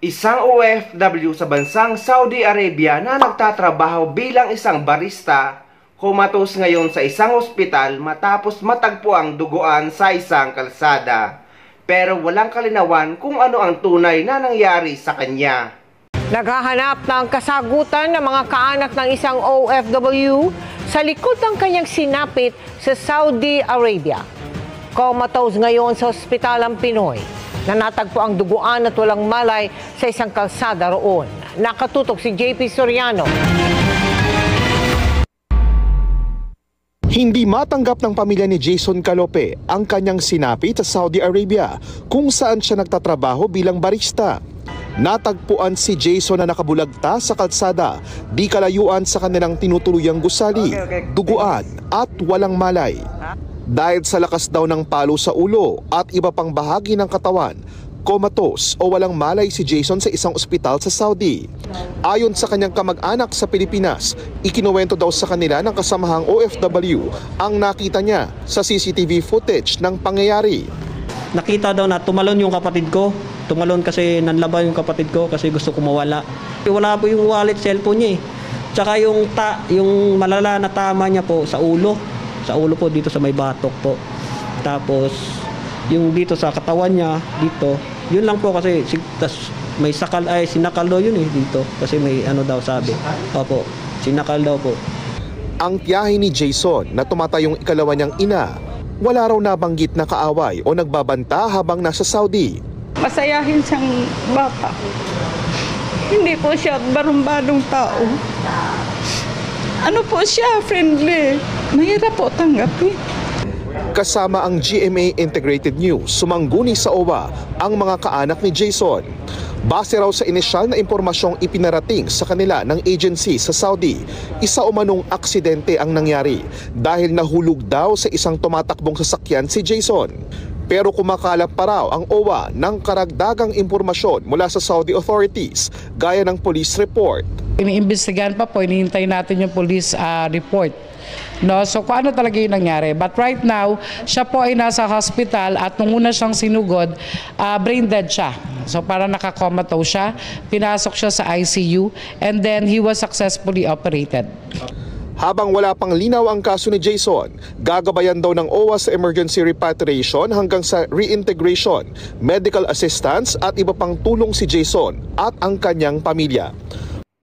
Isang OFW sa bansang Saudi Arabia na nagtatrabaho bilang isang barista, kumatos ngayon sa isang ospital matapos matagpo ang duguan sa isang kalsada. Pero walang kalinawan kung ano ang tunay na nangyari sa kanya. Naghahanap ng kasagutan ng mga kaanak ng isang OFW sa likod ng kanyang sinapit sa Saudi Arabia. Comatose ngayon sa ospital ang Pinoy na natagpo ang duguan at walang malay sa isang kalsada roon. Nakatutok si JP Soriano. Hindi matanggap ng pamilya ni Jason Calope ang kanyang sinapit sa Saudi Arabia kung saan siya nagtatrabaho bilang barista. Natagpuan si Jason na nakabulagta sa kalsada, di kalayuan sa kanilang tinutuluyang gusali, duguan at walang malay. Dahil sa lakas daw ng palo sa ulo at iba pang bahagi ng katawan, comatose o walang malay si Jason sa isang ospital sa Saudi. Ayon sa kanyang kamag-anak sa Pilipinas, ikinuwento daw sa kanila ng kasamahang OFW ang nakita niya sa CCTV footage ng pangyayari. Nakita daw na tumalon yung kapatid ko. Tumalon kasi nanlaban yung kapatid ko kasi gusto ko mawala. Wala po yung wallet, cellphone niya eh. Tsaka yung malala na tama niya po sa ulo. Sa ulo po dito sa may batok po. Tapos yung dito sa katawan niya dito, yun lang po kasi may sinakal daw yun eh dito kasi may ano daw sabi. Opo, sinakal daw po. Ang tiyahin ni Jason na tumatayong ikalawa niyang ina, wala raw nabanggit na kaaway o nagbabanta habang nasa Saudi. Masayahin siyang bata. Hindi po siya barumbadong tao. Ano po siya, friendly. Mahirap po tanggapin. Kasama ang GMA Integrated News, sumangguni sa OWA ang mga kaanak ni Jason. Base raw sa inisyal na impormasyong ipinarating sa kanila ng agency sa Saudi, isa umanong aksidente ang nangyari dahil nahulog daw sa isang tumatakbong sasakyan si Jason. Pero kumakalap pa raw ang OWA ng karagdagang impormasyon mula sa Saudi authorities gaya ng police report. Iniimbestigahan pa po, hinihintay natin yung police report. No, so kung ano talaga yung nangyari. But right now, siya po ay nasa hospital at nung una siyang sinugod, brain dead siya. So para nakakomatose siya, pinasok siya sa ICU and then he was successfully operated. Habang wala pang linaw ang kaso ni Jason, gagabayan daw ng OWA sa emergency repatriation hanggang sa reintegration, medical assistance at iba pang tulong si Jason at ang kanyang pamilya.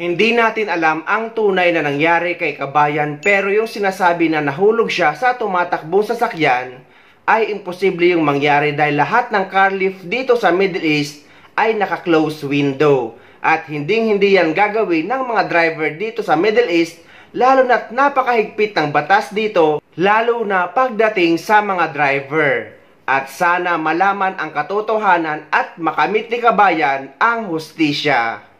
Hindi natin alam ang tunay na nangyari kay kabayan pero yung sinasabi na nahulog siya sa tumatakbong sasakyan ay imposible yung mangyari dahil lahat ng car lift dito sa Middle East ay naka-close window. At hindi yan gagawin ng mga driver dito sa Middle East lalo na't napakahigpit ng batas dito lalo na pagdating sa mga driver. At sana malaman ang katotohanan at makamit ni kabayan ang hustisya.